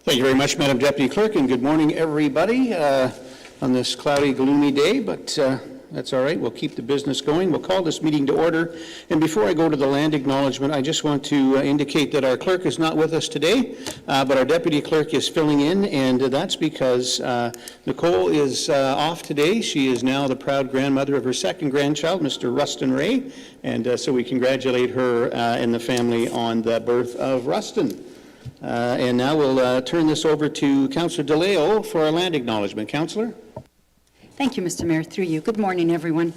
Thank you very much, Madam Deputy Clerk, and good morning, everybody, on this cloudy, gloomy day, but that's all right. We'll keep the business going. We'll call this meeting to order. And before I go to the land acknowledgement, I just want to indicate that our clerk is not with us today, but our deputy clerk is filling in, and that's because Nicole is off today. She is now the proud grandmother of her second grandchild, Mr. Rustin Ray, and so we congratulate her and the family on the birth of Rustin. And now we'll turn this over to Councillor DeLeo for our land acknowledgement. Councillor? Thank you, Mr. Mayor. Through you. Good morning, everyone.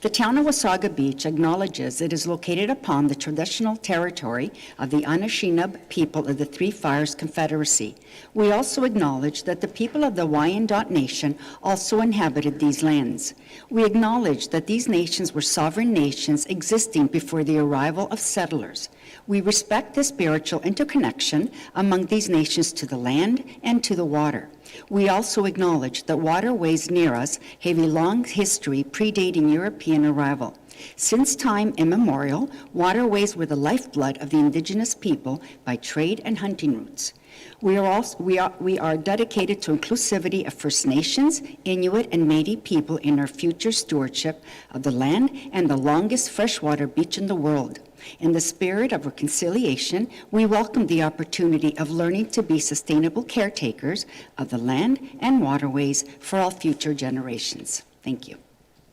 The town of Wasaga Beach acknowledges it is located upon the traditional territory of the Anishinaabe people of the Three Fires Confederacy. We also acknowledge that the people of the Wyandot Nation also inhabited these lands. We acknowledge that these nations were sovereign nations existing before the arrival of settlers. We respect the spiritual interconnection among these nations to the land and to the water. We also acknowledge that waterways near us have a long history predating European arrival. Since time immemorial, waterways were the lifeblood of the indigenous people by trade and hunting routes. We are dedicated to inclusivity of First Nations, Inuit, and Métis people in our future stewardship of the land and the longest freshwater beach in the world. In the spirit of reconciliation, we welcome the opportunity of learning to be sustainable caretakers of the land and waterways for all future generations. Thank you.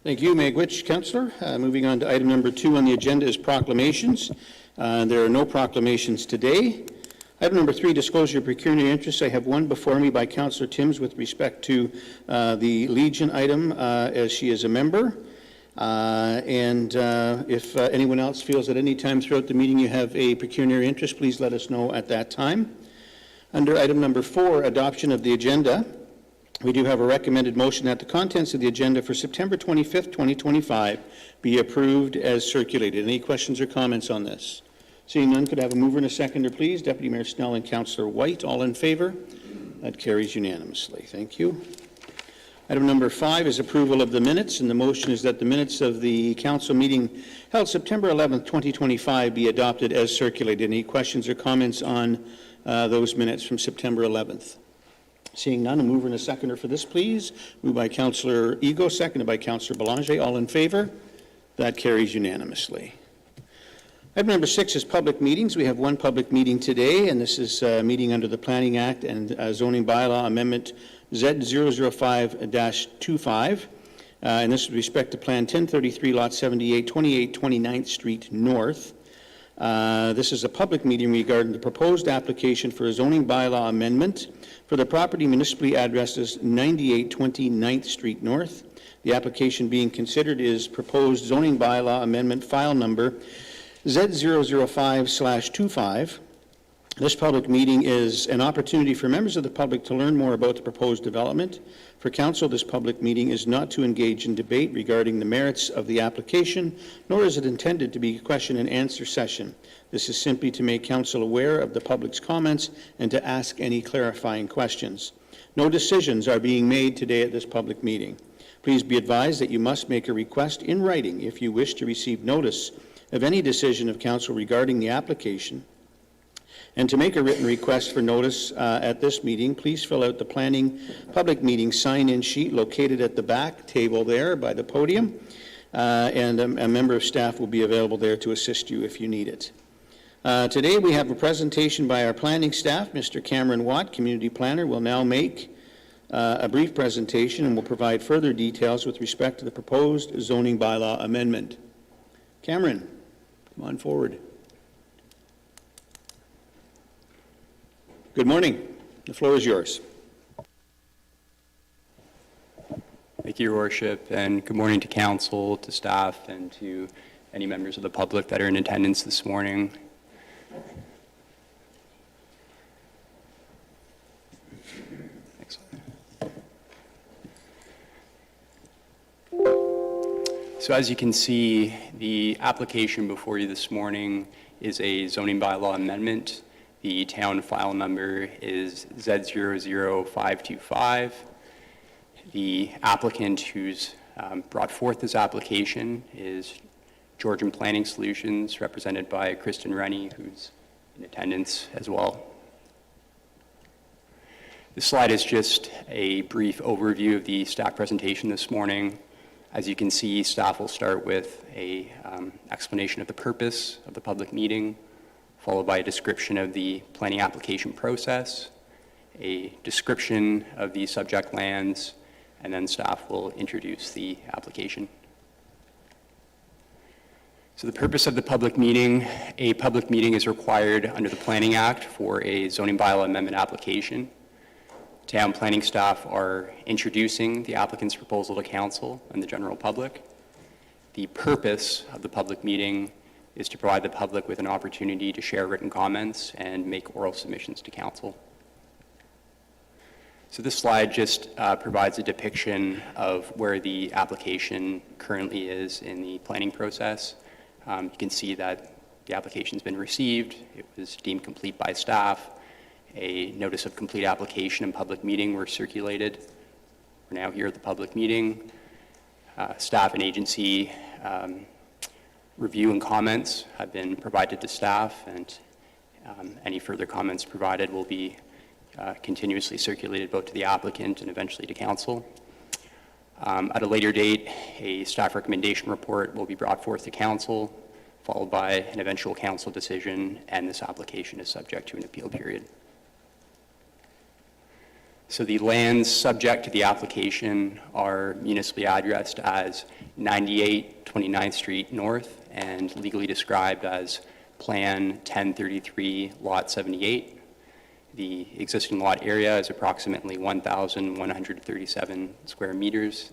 Thank you, Megwitch. Councillor. Moving on to item number 2 on the agenda is proclamations. There are no proclamations today. Item number 3, disclosure of pecuniary interest. I have one before me by Councillor Timms with respect to the Legion item as she is a member. If anyone else feels at any time throughout the meeting you have a pecuniary interest, please let us know at that time. Under item number 4, adoption of the agenda, we do have a recommended motion that the contents of the agenda for September 25th, 2025 be approved as circulated. Any questions or comments on this? Seeing none, could I have a mover and a seconder, please? Deputy Mayor Snell and Councillor White, all in favor? That carries unanimously. Thank you. Item number 5 is approval of the minutes, and the motion is that the minutes of the council meeting held September 11th, 2025 be adopted as circulated. Any questions or comments on those minutes from September 11th? Seeing none, a mover and a seconder for this, please. Moved by Councillor Ego, seconded by Councillor Belanger. All in favor? That carries unanimously. Item number 6 is public meetings. We have one public meeting today, and this is a meeting under the Planning Act and Zoning Bylaw Amendment Z005-25, and this with respect to Plan 1033, Lot 78, 28 29th Street North. This is a public meeting regarding the proposed application for a zoning bylaw amendment for the property municipally addressed as 98 29th Street North. The application being considered is proposed zoning bylaw amendment file number Z005/25. This public meeting is an opportunity for members of the public to learn more about the proposed development. For council, this public meeting is not to engage in debate regarding the merits of the application, nor is it intended to be a question and answer session. This is simply to make council aware of the public's comments and to ask any clarifying questions. No decisions are being made today at this public meeting. Please be advised that you must make a request in writing if you wish to receive notice of any decision of council regarding the application. And to make a written request for notice at this meeting, please fill out the planning public meeting sign-in sheet located at the back table there by the podium, and a member of staff will be available there to assist you if you need it. Today we have a presentation by our planning staff. Mr. Cameron Watt, community planner, will now make a brief presentation and will provide further details with respect to the proposed zoning bylaw amendment. Cameron, come on forward. Good morning. The floor is yours. Thank you, Your Worship, and good morning to council, to staff, and to any members of the public that are in attendance this morning. Excellent. So as you can see, the application before you this morning is a zoning bylaw amendment. The town file number is Z00525. The applicant who's brought forth this application is Georgian Planning Solutions, represented by Kristen Rennie, who's in attendance as well. This slide is just a brief overview of the staff presentation this morning. As you can see, staff will start with a explanation of the purpose of the public meeting, followed by a description of the planning application process, a description of the subject lands, and then staff will introduce the application. So the purpose of the public meeting: a public meeting is required under the Planning Act for a zoning bylaw amendment application. Town planning staff are introducing the applicant's proposal to council and the general public. The purpose of the public meeting is to provide the public with an opportunity to share written comments and make oral submissions to council. So this slide just provides a depiction of where the application currently is in the planning process. You can see that the application's been received. It was deemed complete by staff. A notice of complete application and public meeting were circulated. We're now here at the public meeting. Staff and agency review and comments have been provided to staff, and any further comments provided will be continuously circulated both to the applicant and eventually to council. At a later date, a staff recommendation report will be brought forth to council, followed by an eventual council decision, and this application is subject to an appeal period. So the lands subject to the application are municipally addressed as 98 29th Street North and legally described as Plan 1033 Lot 78. The existing lot area is approximately 1,137 square meters.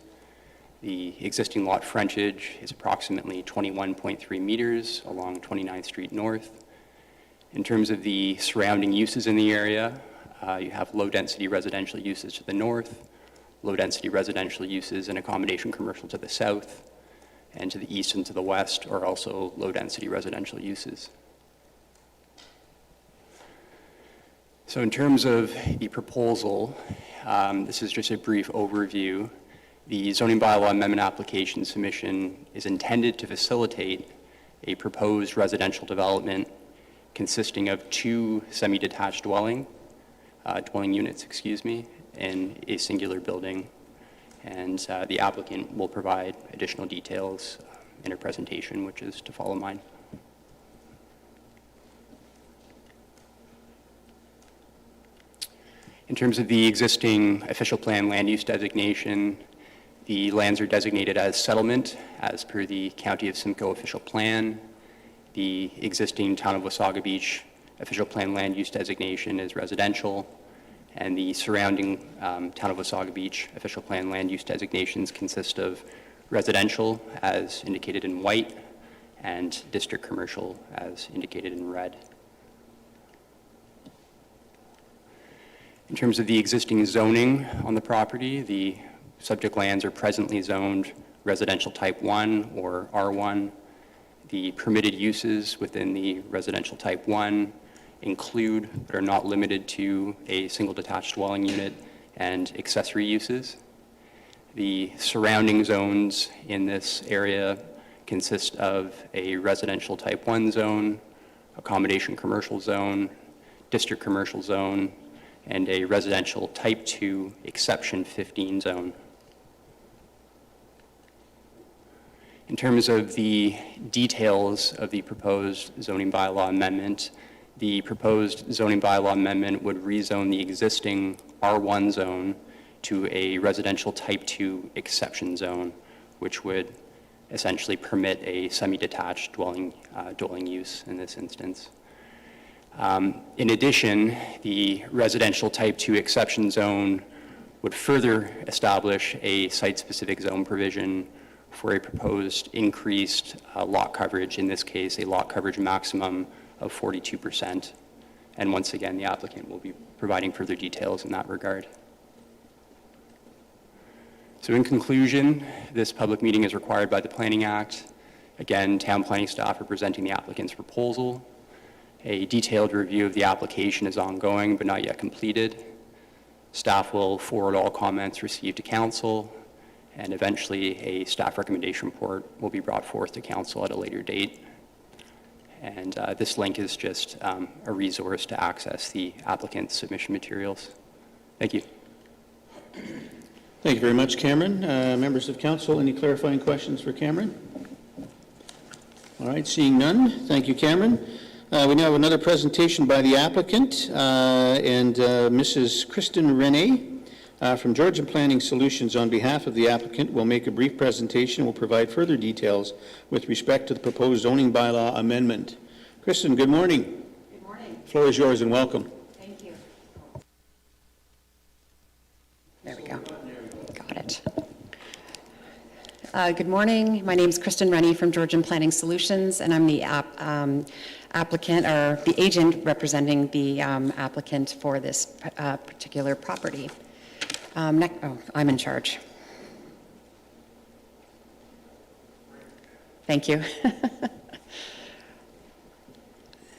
The existing lot frontage is approximately 21.3 meters along 29th Street North. In terms of the surrounding uses in the area, you have low-density residential uses to the north, low-density residential uses and accommodation commercial to the south, and to the east and to the west are also low-density residential uses. So in terms of the proposal, this is just a brief overview. The zoning bylaw amendment application submission is intended to facilitate a proposed residential development consisting of two semi-detached dwelling units, in a singular building. And the applicant will provide additional details in her presentation, which is to follow mine. In terms of the existing official plan land use designation, the lands are designated as settlement as per the County of Simcoe official plan. The existing Town of Wasaga Beach official plan land use designation is residential, and the surrounding Town of Wasaga Beach official plan land use designations consist of residential as indicated in white and district commercial as indicated in red. In terms of the existing zoning on the property, the subject lands are presently zoned residential type 1 or R1. The permitted uses within the residential type 1 include, but are not limited to, a single detached dwelling unit and accessory uses. The surrounding zones in this area consist of a residential type 1 zone, accommodation commercial zone, district commercial zone, and a residential type 2 exception 15 zone. In terms of the details of the proposed zoning bylaw amendment, the proposed zoning bylaw amendment would rezone the existing R1 zone to a residential type 2 exception zone, which would essentially permit a semi-detached dwelling use in this instance. In addition, the residential type 2 exception zone would further establish a site-specific zone provision for a proposed increased lot coverage, in this case, a lot coverage maximum of 42%. And once again, the applicant will be providing further details in that regard. So in conclusion, this public meeting is required by the Planning Act. Again, town planning staff are presenting the applicant's proposal. A detailed review of the application is ongoing but not yet completed. Staff will forward all comments received to council, and eventually a staff recommendation report will be brought forth to council at a later date. And this link is just a resource to access the applicant's submission materials. Thank you. Thank you very much, Cameron. Members of council, any clarifying questions for Cameron? All right, seeing none, thank you, Cameron. We now have another presentation by the applicant and Mrs. Kristen Renee from Georgian Planning Solutions on behalf of the applicant will make a brief presentation and will provide further details with respect to the proposed zoning bylaw amendment. Kristen, good morning. Good morning. The floor is yours and welcome. Thank you. There we go. Got it. Good morning. My name is Kristen Rennie from Georgian Planning Solutions, and I'm the applicant, or the agent representing the applicant for this particular property. I'm in charge. Thank you.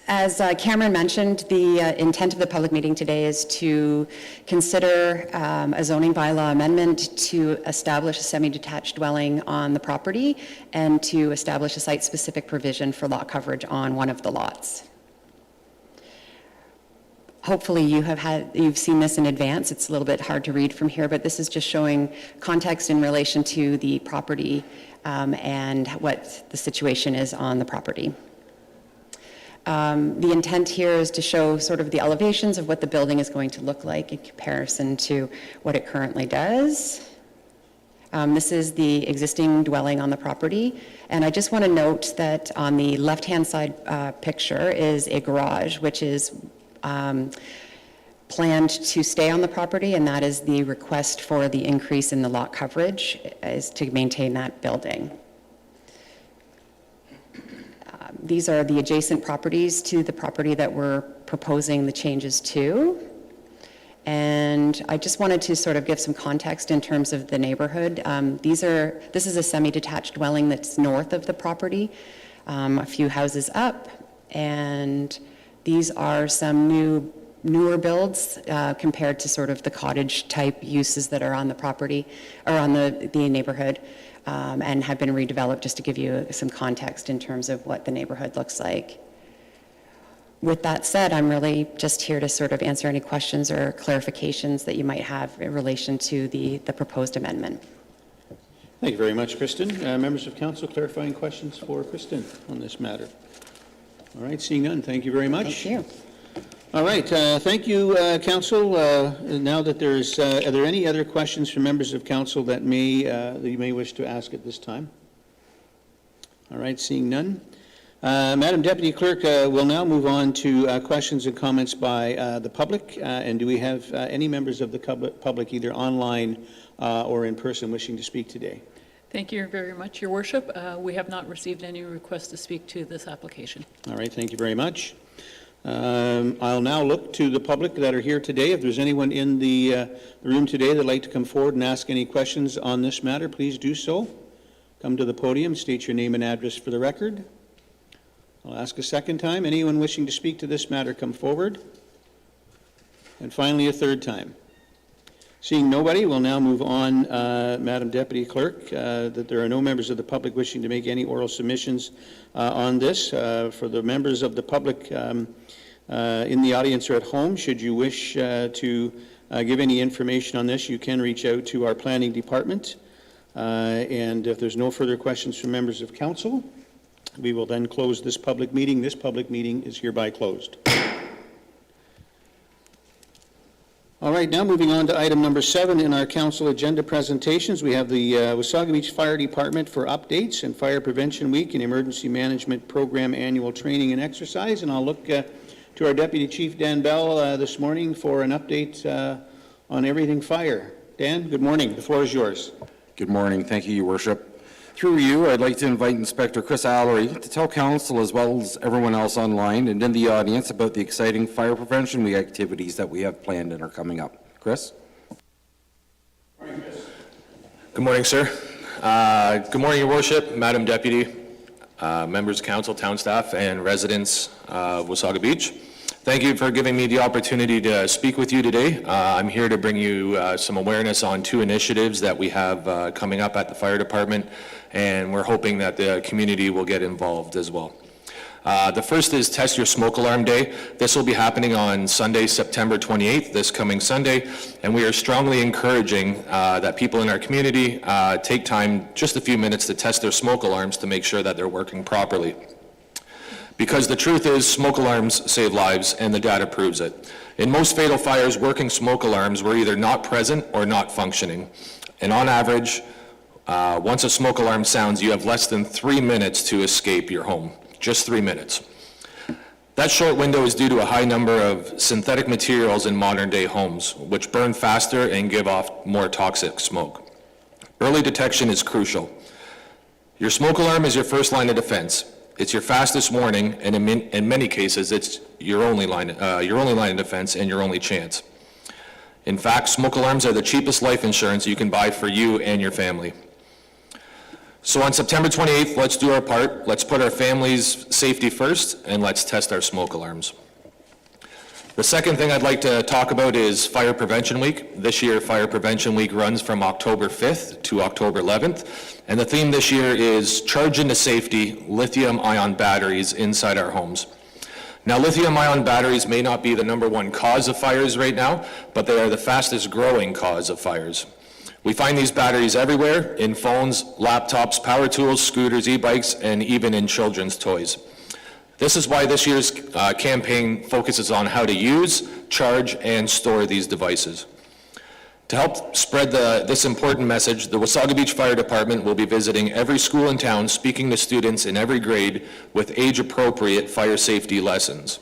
As Cameron mentioned, the intent of the public meeting today is to consider a zoning bylaw amendment to establish a semi-detached dwelling on the property and to establish a site-specific provision for lot coverage on one of the lots. Hopefully you've seen this in advance. It's a little bit hard to read from here, but this is just showing context in relation to the property and what the situation is on the property. The intent here is to show sort of the elevations of what the building is going to look like in comparison to what it currently does. This is the existing dwelling on the property, and I just want to note that on the left-hand side picture is a garage, which is planned to stay on the property, and that is the request for the increase in the lot coverage is to maintain that building. These are the adjacent properties to the property that we're proposing the changes to. And I just wanted to sort of give some context in terms of the neighborhood. This is a semi-detached dwelling that's north of the property, a few houses up, and these are some newer builds compared to sort of the cottage type uses that are on the property or on the neighborhood. And have been redeveloped, just to give you some context in terms of what the neighborhood looks like. With that said, I'm really just here to sort of answer any questions or clarifications that you might have in relation to the proposed amendment. Thank you very much, Kristen. Members of council, clarifying questions for Kristen on this matter? All right, seeing none, thank you very much. Thank you. All right, thank you, council. Now that there's, are there any other questions from members of council that you may wish to ask at this time? All right, seeing none. Madam Deputy Clerk, we'll now move on to questions and comments by the public. And do we have any members of the public, either online or in person, wishing to speak today? Thank you very much, Your Worship. We have not received any requests to speak to this application. All right, thank you very much. I'll now look to the public that are here today. If there's anyone in the room today that'd like to come forward and ask any questions on this matter, please do so. Come to the podium, state your name and address for the record. I'll ask a second time. Anyone wishing to speak to this matter, come forward. And finally, a third time. Seeing nobody, we'll now move on, Madam Deputy Clerk, that there are no members of the public wishing to make any oral submissions on this. For the members of the public in the audience or at home, should you wish to give any information on this, you can reach out to our planning department. And if there's no further questions from members of council, we will then close this public meeting. This public meeting is hereby closed. All right, now moving on to item number 7 in our council agenda presentations. We have the Wasaga Beach Fire Department for updates and Fire Prevention Week and Emergency Management Program annual training and exercise. And I'll look to our Deputy Chief Dan Bell this morning for an update on everything fire. Dan, good morning. The floor is yours. Good morning. Thank you, Your Worship. Through you, I'd like to invite Inspector Chris Allery to tell Council, as well as everyone else online and in the audience, about the exciting Fire Prevention Week activities that we have planned and are coming up. Chris? Good morning, sir. Good morning, Your Worship, Madam Deputy, members of Council, town staff, and residents of Wasaga Beach. Thank you for giving me the opportunity to speak with you today. I'm here to bring you some awareness on 2 initiatives that we have coming up at the fire department, and we're hoping that the community will get involved as well. The first is Test Your Smoke Alarm Day. This will be happening on Sunday, September 28th, this coming Sunday, and we are strongly encouraging that people in our community take time, just a few minutes, to test their smoke alarms to make sure that they're working properly. Because the truth is, smoke alarms save lives, and the data proves it. In most fatal fires, working smoke alarms were either not present or not functioning. And on average, once a smoke alarm sounds, you have less than 3 minutes to escape your home. Just 3 minutes. That short window is due to a high number of synthetic materials in modern-day homes, which burn faster and give off more toxic smoke. Early detection is crucial. Your smoke alarm is your first line of defense. It's your fastest warning, and in many cases, it's your only line of defense and your only chance. In fact, smoke alarms are the cheapest life insurance you can buy for you and your family. So on September 28th, let's do our part. Let's put our family's safety first, and let's test our smoke alarms. The second thing I'd like to talk about is Fire Prevention Week. This year, Fire Prevention Week runs from October 5th to October 11th, and the theme this year is Charge into Safety, Lithium-ion batteries inside our homes. Now, lithium-ion batteries may not be the #1 cause of fires right now, but they are the fastest growing cause of fires. We find these batteries everywhere, in phones, laptops, power tools, scooters, e-bikes, and even in children's toys. This is why this year's campaign focuses on how to use, charge, and store these devices. To help spread this important message, the Wasaga Beach Fire Department will be visiting every school in town, speaking to students in every grade with age-appropriate fire safety lessons.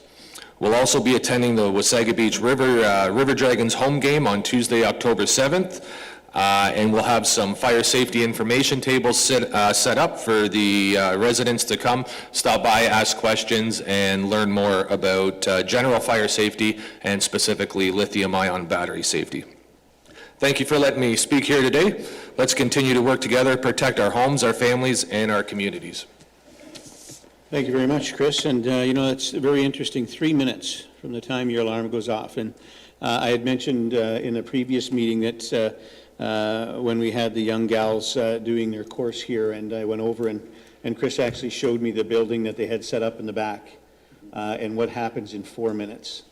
We'll also be attending the Wasaga Beach River Dragons home game on Tuesday, October 7th, and we'll have some fire safety information tables set up for the residents to come, stop by, ask questions, and learn more about general fire safety and specifically lithium-ion battery safety. Thank you for letting me speak here today. Let's continue to work together, protect our homes, our families, and our communities. Thank you very much, Chris. And, it's very interesting, 3 minutes from the time your alarm goes off. And I had mentioned in a previous meeting that when we had the young gals doing their course here, and I went over and Chris actually showed me the building that they had set up in the back and what happens in 4 minutes.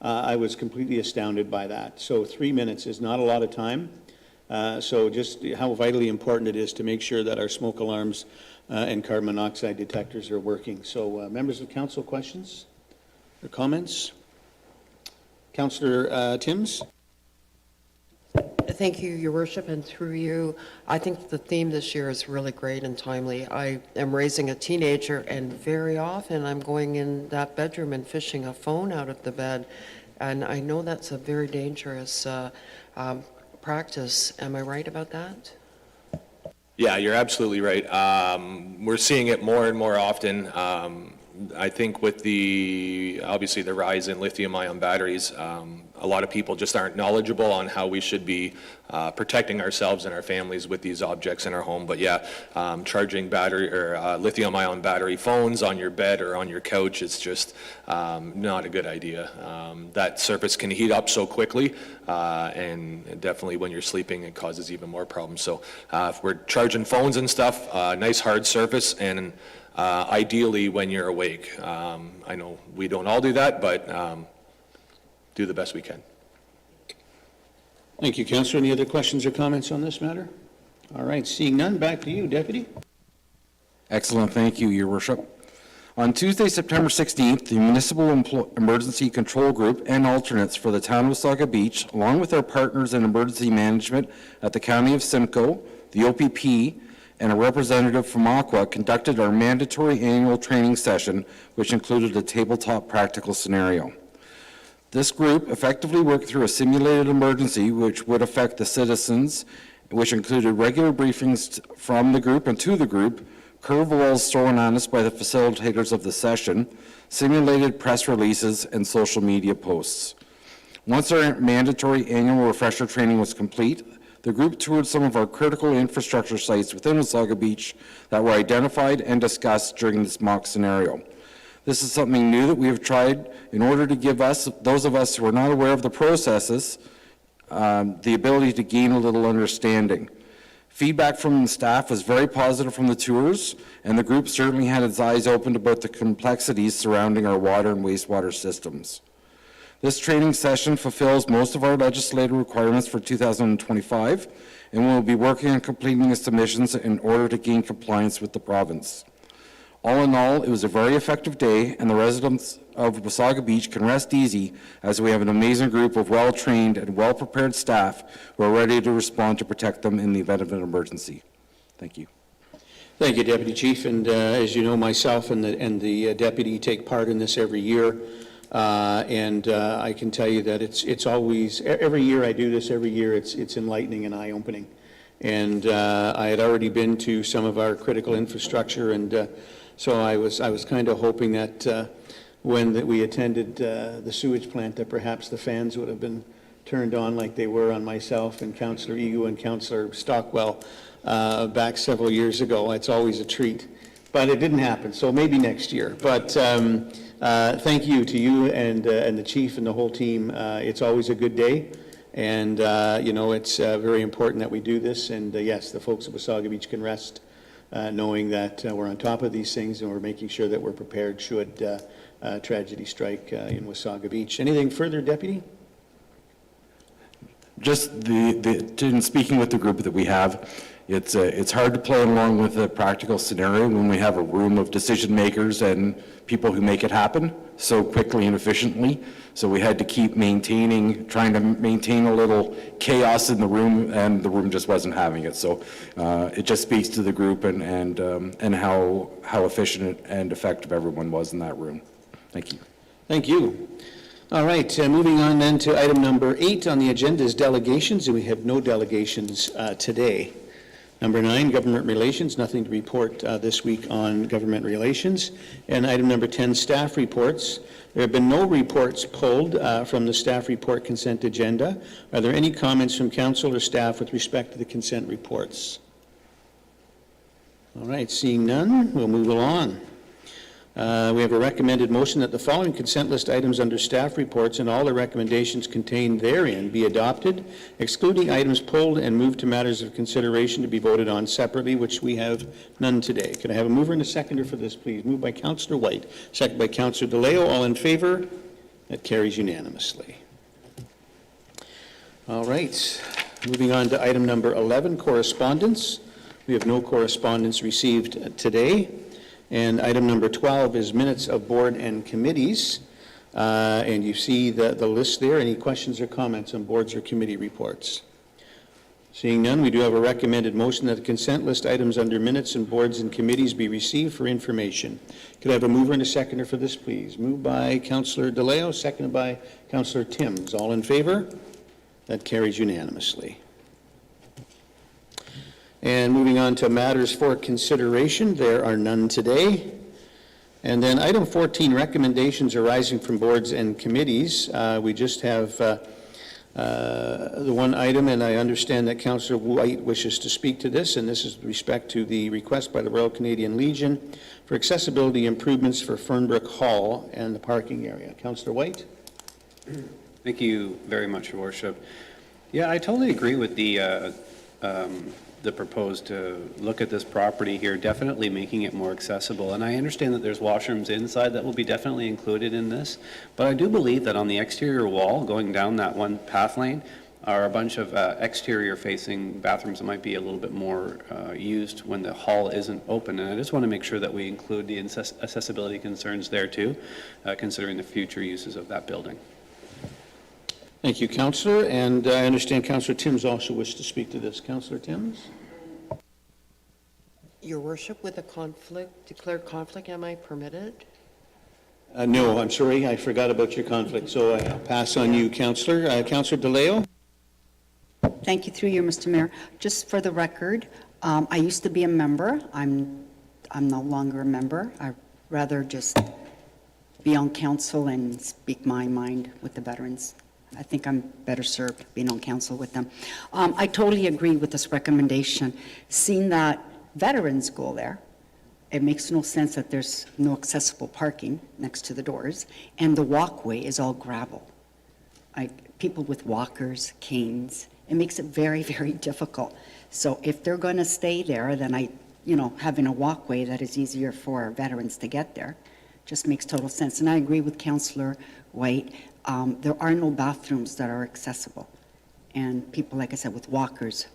I was completely astounded by that. So 3 minutes is not a lot of time. So just how vitally important it is to make sure that our smoke alarms and carbon monoxide detectors are working. So members of council, questions or comments? Councillor Timms? Thank you, Your Worship, and through you, I think the theme this year is really great and timely. I am raising a teenager, and very often I'm going in that bedroom and fishing a phone out of the bed, and I know that's a very dangerous practice. Am I right about that? Yeah, you're absolutely right. We're seeing it more and more often. I think with obviously the rise in lithium-ion batteries, a lot of people just aren't knowledgeable on how we should be protecting ourselves and our families with these objects in our home. But yeah, charging battery or lithium-ion battery phones on your bed or on your couch is just not a good idea. That surface can heat up so quickly, and definitely when you're sleeping, it causes even more problems. So if we're charging phones and stuff, nice hard surface, and ideally when you're awake. I know we don't all do that, but do the best we can. Thank you, Councillor. Any other questions or comments on this matter? All right, seeing none, back to you, Deputy. Excellent, thank you, Your Worship. On Tuesday, September 16th, the Municipal Emergency Control Group and alternates for the town of Wasaga Beach, along with our partners in emergency management at the County of Simcoe, the OPP, and a representative from Aqua, conducted our mandatory annual training session, which included a tabletop practical scenario. This group effectively worked through a simulated emergency which would affect the citizens, which included regular briefings from the group and to the group, curveballs thrown on us by the facilitators of the session, simulated press releases, and social media posts. Once our mandatory annual refresher training was complete, the group toured some of our critical infrastructure sites within Wasaga Beach that were identified and discussed during this mock scenario. This is something new that we have tried in order to give those of us who are not aware of the processes, the ability to gain a little understanding. Feedback from the staff was very positive from the tours, and the group certainly had its eyes opened about the complexities surrounding our water and wastewater systems. This training session fulfills most of our legislative requirements for 2025, and we'll be working on completing the submissions in order to gain compliance with the province. All in all, it was a very effective day, and the residents of Wasaga Beach can rest easy as we have an amazing group of well-trained and well-prepared staff who are ready to respond to protect them in the event of an emergency. Thank you. Thank you, Deputy Chief. And as you know, myself and the deputy take part in this every year. I can tell you that it's always, every year I do this, every year it's enlightening and eye-opening. And I had already been to some of our critical infrastructure, and so I was kind of hoping that when we attended the sewage plant, that perhaps the fans would have been turned on like they were on myself and Councillor Egu and Councillor Stockwell back several years ago. It's always a treat. But it didn't happen, so maybe next year. But thank you to you and the chief and the whole team. It's always a good day. And, you know, it's very important that we do this. And yes, the folks at Wasaga Beach can rest knowing that we're on top of these things and we're making sure that we're prepared should tragedy strike in Wasaga Beach. Anything further, Deputy? Just in speaking with the group that we have, it's hard to play along with a practical scenario when we have a room of decision makers and people who make it happen so quickly and efficiently. So we had to keep trying to maintain a little chaos in the room, and the room just wasn't having it. So it just speaks to the group and how efficient and effective everyone was in that room. Thank you. Thank you. All right, moving on then to item number 8 on the agenda is delegations, and we have no delegations today. Number 9, government relations, nothing to report this week on government relations. And item number 10, staff reports. There have been no reports pulled from the staff report consent agenda. Are there any comments from council or staff with respect to the consent reports? All right, seeing none, we'll move along. We have a recommended motion that the following consent list items under staff reports and all the recommendations contained therein be adopted, excluding items pulled and moved to matters of consideration to be voted on separately, which we have none today. Can I have a mover and a seconder for this, please? Moved by Councillor White, second by Councillor DeLeo. All in favor? That carries unanimously. All right, moving on to item number 11, correspondence. We have no correspondence received today. And item number 12 is minutes of board and committees. And you see the list there. Any questions or comments on boards or committee reports? Seeing none, we do have a recommended motion that the consent list items under minutes and boards and committees be received for information. Could I have a mover and a seconder for this, please? Moved by Councillor DeLeo, seconded by Councillor Timms. All in favor? That carries unanimously. And moving on to matters for consideration, there are none today. And then item 14, recommendations arising from boards and committees. We just have the one item, and I understand that Councillor White wishes to speak to this, and this is with respect to the request by the Royal Canadian Legion for accessibility improvements for Fernbrook Hall and the parking area. Councillor White? Thank you very much, Your Worship. Yeah, I totally agree with the proposed look at this property here, definitely making it more accessible. And I understand that there's washrooms inside that will be definitely included in this, but I do believe that on the exterior wall, going down that one path lane, are a bunch of exterior facing bathrooms that might be a little bit more used when the hall isn't open. And I just want to make sure that we include the accessibility concerns there too, considering the future uses of that building. Thank you, Councillor. And I understand Councillor Timms also wished to speak to this. Councillor Timms? Your Worship, with a declared conflict, am I permitted? No, I'm sorry. I forgot about your conflict, so I'll pass on you, Councillor. Councillor DeLeo? Thank you, through you, Mr. Mayor. Just for the record, I used to be a member. I'm no longer a member. I'd rather just be on council and speak my mind with the veterans. I think I'm better served being on council with them. I totally agree with this recommendation. Seeing that veterans go there, it makes no sense that there's no accessible parking next to the doors, and the walkway is all gravel. People with walkers, canes, it makes it very, very difficult. So if they're going to stay there, then having a walkway that is easier for veterans to get there just makes total sense. And I agree with Councillor White. There are no bathrooms that are accessible. And people, like I said, with walkers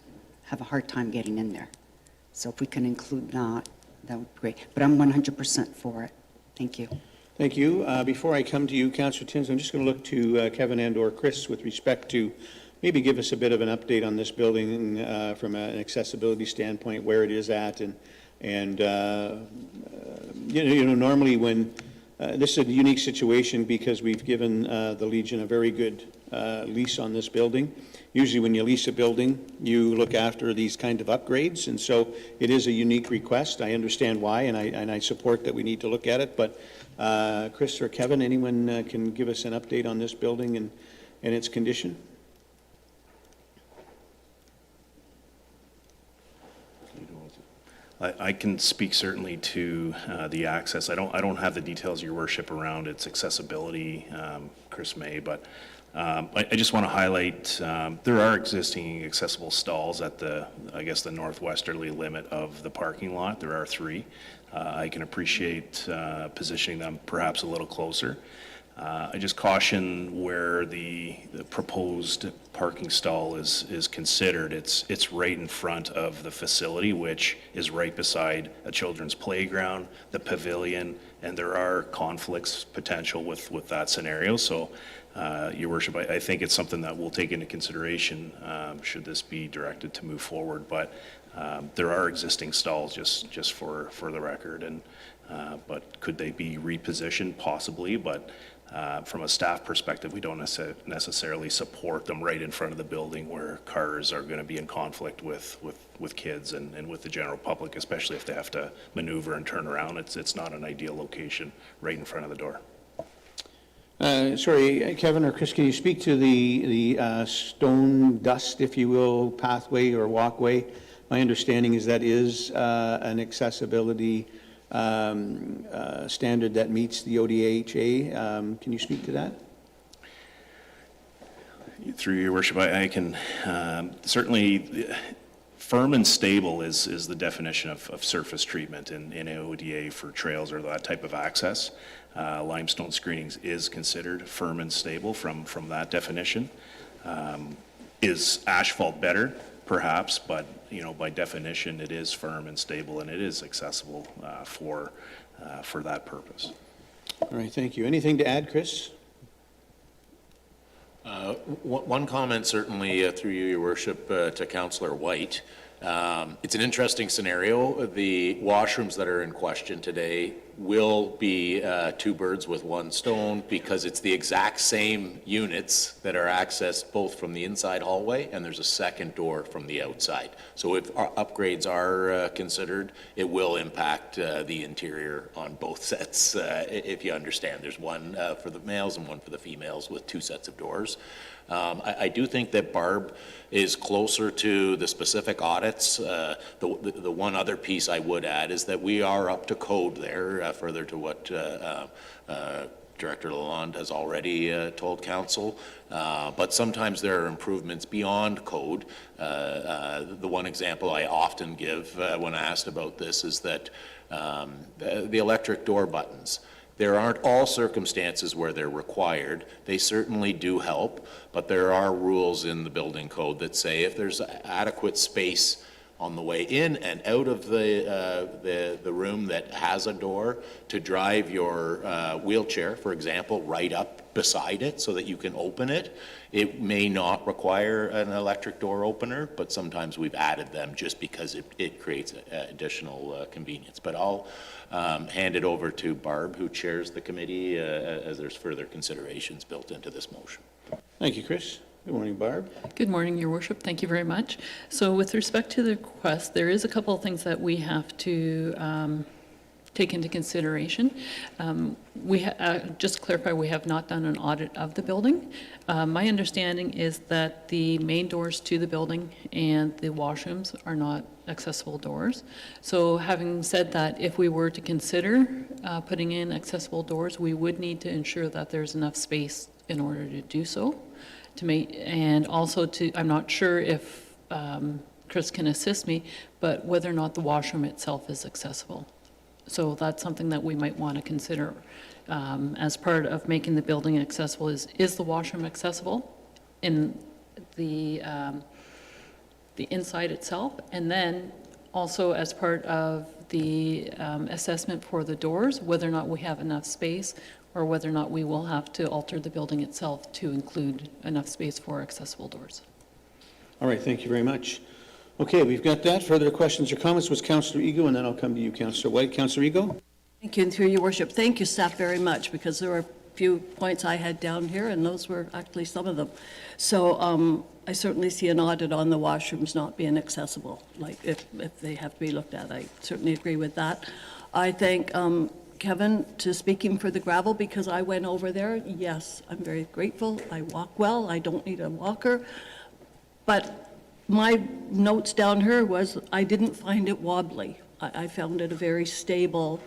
have a hard time getting in there. So if we can include that, that would be great. But I'm 100% for it. Thank you. Thank you. Before I come to you, Councillor Tims, I'm just going to look to Kevin and/or Chris with respect to maybe give us a bit of an update on this building from an accessibility standpoint, where it is at, and normally when this is a unique situation because we've given the Legion a very good lease on this building. Usually when you lease a building, you look after these kind of upgrades, and so it is a unique request. I understand why, and I support that we need to look at it, but Chris or Kevin, anyone can give us an update on this building and its condition? I can speak certainly to the access. I don't have the details, Your Worship, around its accessibility. Chris may, but I just want to highlight there are existing accessible stalls at the northwesterly limit of the parking lot. There are 3. I can appreciate positioning them perhaps a little closer. I just caution where the proposed parking stall is considered. It's right in front of the facility, which is right beside a children's playground, the pavilion, and there are conflicts potential with that scenario. So, Your Worship, I think it's something that we'll take into consideration should this be directed to move forward. But there are existing stalls, just for the record, and but could they be repositioned? Possibly, but from a staff perspective, we don't necessarily support them right in front of the building where cars are going to be in conflict with kids and with the general public, especially if they have to maneuver and turn around. It's not an ideal location right in front of the door. Sorry, Kevin or Chris, can you speak to the stone dust, if you will, pathway or walkway? My understanding is that is an accessibility standard that meets the ODHA. Can you speak to that? Through Your Worship, I can certainly. Firm and stable is the definition of surface treatment in ODA for trails or that type of access. Limestone screenings is considered firm and stable from that definition. Is asphalt better? Perhaps, but by definition, it is firm and stable, and it is accessible for that purpose. All right, thank you. Anything to add, Chris? One comment, certainly, through you, Your Worship, to Councillor White. It's an interesting scenario. The washrooms that are in question today will be 2 birds with 1 stone, because it's the exact same units that are accessed both from the inside hallway, and there's a second door from the outside. So if upgrades are considered, it will impact the interior on both sets, if you understand. There's one for the males and one for the females with 2 sets of doors. I do think that Barb is closer to the specific audits. The one other piece I would add is that we are up to code there, further to what Director Lalonde has already told Council. But sometimes there are improvements beyond code. The one example I often give when asked about this is that the electric door buttons. There aren't all circumstances where they're required. They certainly do help, but there are rules in the building code that say if there's adequate space on the way in and out of the room that has a door, to drive your wheelchair, for example, right up beside it so that you can open it. It may not require an electric door opener, but sometimes we've added them just because it creates additional convenience. But I'll hand it over to Barb, who chairs the committee, as there's further considerations built into this motion. Thank you, Chris. Good morning, Barb. Good morning, Your Worship. Thank you very much. So with respect to the request, there is a couple of things that we have to take into consideration. Just to clarify, we have not done an audit of the building. My understanding is that the main doors to the building and the washrooms are not accessible doors. So having said that, if we were to consider putting in accessible doors, we would need to ensure that there's enough space in order to do so. And also I'm not sure if Chris can assist me, but whether or not the washroom itself is accessible. So that's something that we might want to consider as part of making the building accessible is the washroom accessible in the inside itself? And then also as part of the assessment for the doors, whether or not we have enough space or whether or not we will have to alter the building itself to include enough space for accessible doors. All right, thank you very much. Okay, we've got that. Further questions or comments was Councillor Ego, and then I'll come to you, Councillor White. Councillor Ego? Thank you, and through your worship, thank you, staff, very much, because there were a few points I had down here, and those were actually some of them. So I certainly see an audit on the washrooms not being accessible, like if they have to be looked at. I certainly agree with that. I thank Kevin to speaking for the gravel, because I went over there. Yes, I'm very grateful. I walk well. I don't need a walker. But my notes down here was I didn't find it wobbly. I found it a very stable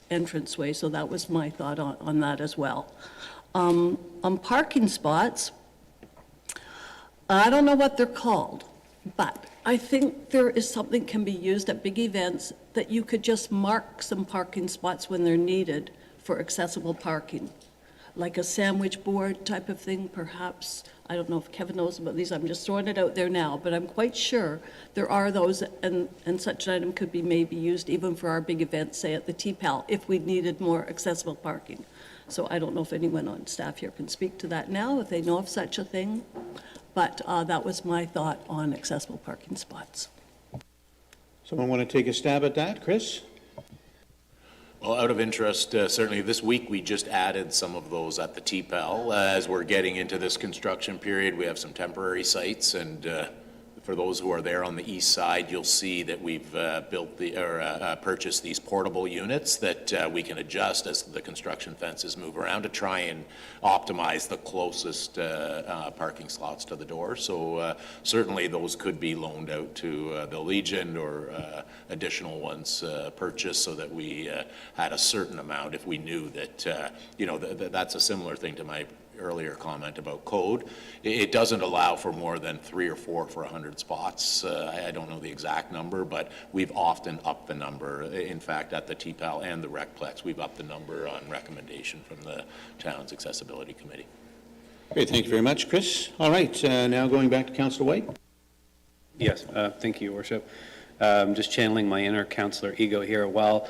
entranceway, so that was my thought on that as well. On parking spots, I don't know what they're called, but I think there is something can be used at big events that you could just mark some parking spots when they're needed for accessible parking, like a sandwich board type of thing, perhaps. I don't know if Kevin knows about these. I'm just throwing it out there now, but I'm quite sure there are those, and such an item could be maybe used even for our big events, say at the TPAL, if we needed more accessible parking. So I don't know if anyone on staff here can speak to that now, if they know of such a thing, but that was my thought on accessible parking spots. Someone want to take a stab at that? Chris? Well, out of interest, certainly this week we just added some of those at the TPAL. As we're getting into this construction period, we have some temporary sites, and for those who are there on the east side, you'll see that we've purchased these portable units that we can adjust as the construction fences move around to try and optimize the closest parking slots to the door. So certainly those could be loaned out to the Legion or additional ones purchased, so that we had a certain amount if we knew that, that's a similar thing to my earlier comment about code. It doesn't allow for more than 3 or 4 for 100 spots. I don't know the exact number, but we've often upped the number. In fact, at the TPAL and the Recplex, we've upped the number on recommendation from the town's accessibility committee. Great, thank you very much, Chris. All right, now going back to Councillor White. Yes, thank you, Your Worship. Just channeling my inner Councillor Ego here. While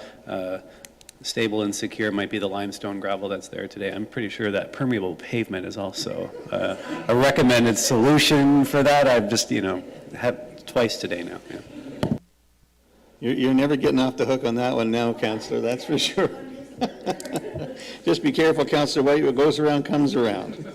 stable and secure might be the limestone gravel that's there today, I'm pretty sure that permeable pavement is also a recommended solution for that. I've just, had twice today now. Yeah. You're never getting off the hook on that one now, Councillor, that's for sure. Just be careful, Councillor White, what goes around comes around.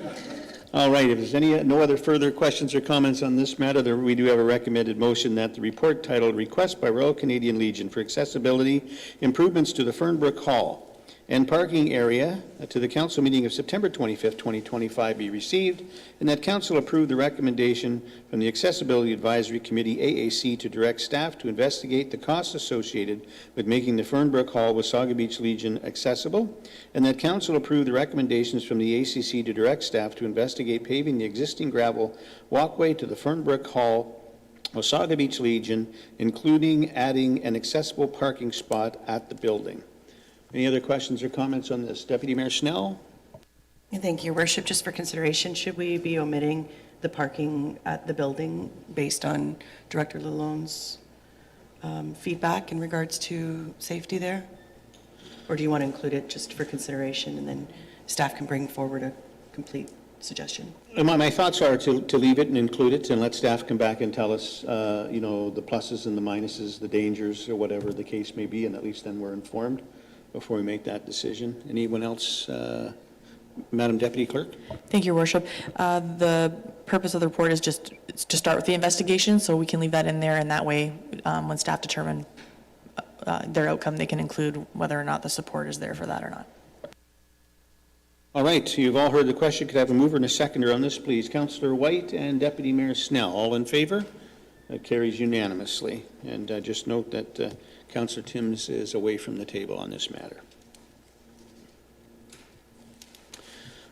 All right, if there's no other further questions or comments on this matter, we do have a recommended motion that the report titled Request by Royal Canadian Legion for Accessibility Improvements to the Fernbrook Hall and Parking Area to the Council meeting of September 25th, 2025 be received, and that Council approve the recommendation from the Accessibility Advisory Committee, AAC, to direct staff to investigate the costs associated with making the Fernbrook Hall Wasaga Beach Legion accessible, and that Council approve the recommendations from the ACC to direct staff to investigate paving the existing gravel walkway to the Fernbrook Hall Wasaga Beach Legion, including adding an accessible parking spot at the building. Any other questions or comments on this? Deputy Mayor Snell? Thank you, Your Worship. Just for consideration, should we be omitting the parking at the building based on Director Lalonde's feedback in regards to safety there? Or do you want to include it just for consideration, and then staff can bring forward a complete suggestion? My thoughts are to leave it and include it, and let staff come back and tell us, the pluses and the minuses, the dangers, or whatever the case may be, and at least then we're informed before we make that decision. Anyone else? Madam Deputy Clerk? Thank you, Your Worship. The purpose of the report is just to start with the investigation, so we can leave that in there, and that way, when staff determine their outcome, they can include whether or not the support is there for that or not. All right, you've all heard the question. Could I have a mover and a seconder on this, please? Councillor White and Deputy Mayor Snell, all in favor? That carries unanimously. And just note that Councillor Timms is away from the table on this matter.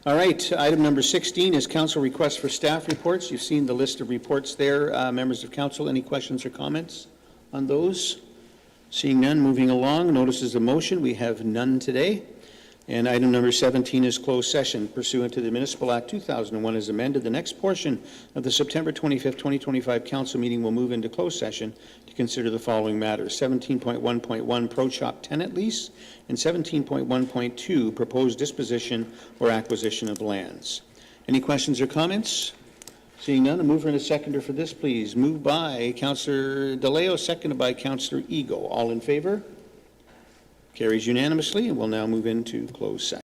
All right, item number 16 is council requests for staff reports. You've seen the list of reports there. Members of council, any questions or comments on those? Seeing none, moving along. Notices of motion, we have none today. And item number 17 is closed session pursuant to the Municipal Act 2001 as amended. The next portion of the September 25th, 2025 council meeting will move into closed session to consider the following matters: 17.1.1 Pro Shop tenant lease and 17.1.2 proposed disposition or acquisition of lands. Any questions or comments? Seeing none, a mover and a seconder for this, please. Moved by Councillor DeLeo, seconded by Councillor Ego. All in favor? Carries unanimously, and we'll now move into closed session.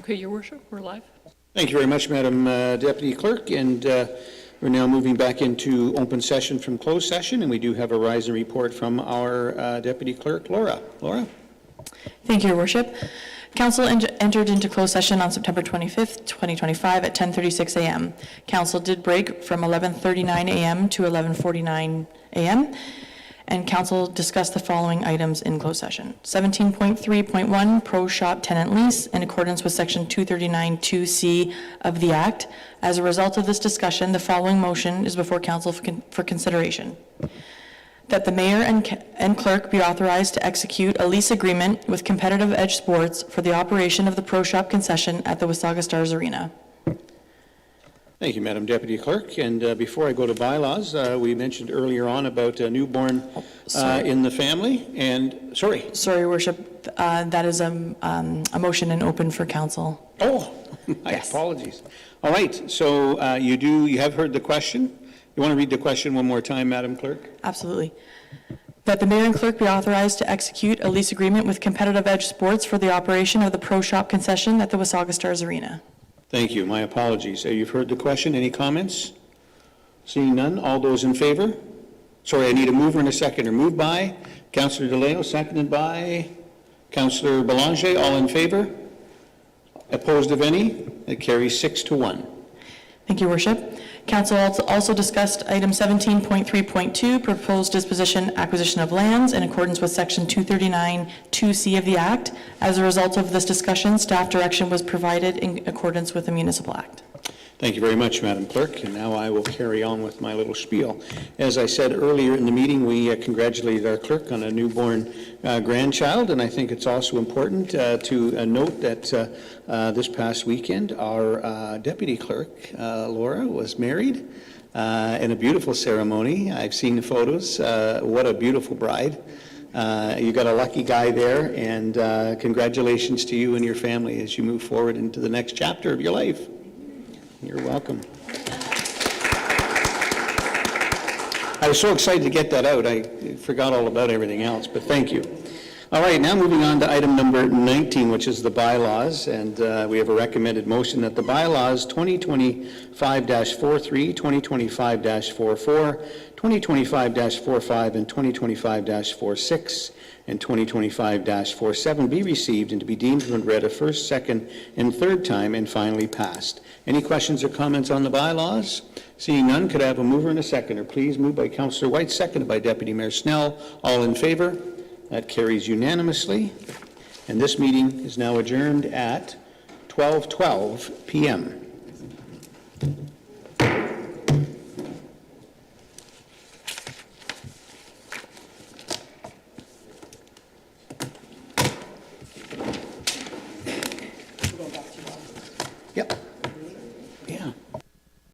Okay, Your Worship, we're live. Thank you very much, Madam Deputy Clerk, and we're now moving back into open session from closed session, and we do have a rise and report from our Deputy Clerk, Laura. Laura? Thank you, Your Worship. Council entered into closed session on September 25th, 2025 at 10:36 a.m. Council did break from 11:39 a.m. to 11:49 a.m. and Council discussed the following items in closed session. 17.3.1 Pro Shop Tenant Lease in accordance with Section 239(2)C of the Act. As a result of this discussion, the following motion is before Council for consideration. That the mayor and clerk be authorized to execute a lease agreement with Competitive Edge Sports for the operation of the Pro Shop concession at the Wasaga Stars Arena. Thank you, Madam Deputy Clerk. And before I go to bylaws, we mentioned earlier on about a newborn in the family. And, sorry. Sorry, Your Worship, that is a motion and open for Council. Oh, my apologies. All right, so you have heard the question. You want to read the question one more time, Madam Clerk? Absolutely. That the mayor and clerk be authorized to execute a lease agreement with Competitive Edge Sports for the operation of the Pro Shop concession at the Wasaga Stars Arena. Thank you. My apologies. You've heard the question. Any comments? Seeing none, all those in favor? Sorry, I need a mover and a seconder. Moved by Councillor DeLeo, seconded by Councillor Belanger. All in favor? Opposed of any? It carries 6-1. Thank you, Worship. Council also discussed item 17.3.2, proposed disposition acquisition of lands in accordance with Section 239(2)C of the Act. As a result of this discussion, staff direction was provided in accordance with the Municipal Act. Thank you very much, Madam Clerk, and now I will carry on with my little spiel. As I said earlier in the meeting, we congratulated our clerk on a newborn grandchild, and I think it's also important to note that this past weekend, our deputy clerk, Laura, was married in a beautiful ceremony. I've seen the photos. What a beautiful bride. You got a lucky guy there, and congratulations to you and your family as you move forward into the next chapter of your life. You're welcome. I was so excited to get that out, I forgot all about everything else, but thank you. All right, now moving on to item number 19, which is the bylaws, and we have a recommended motion that the bylaws 2025-43, 2025-44, 2025-45, and 2025-46, and 2025-47 be received and to be deemed and read a first, second, and third time and finally passed. Any questions or comments on the bylaws? Seeing none, could I have a mover and a seconder? Please, moved by Councillor White, seconded by Deputy Mayor Snell. All in favor? That carries unanimously. And this meeting is now adjourned at 12:12 p.m.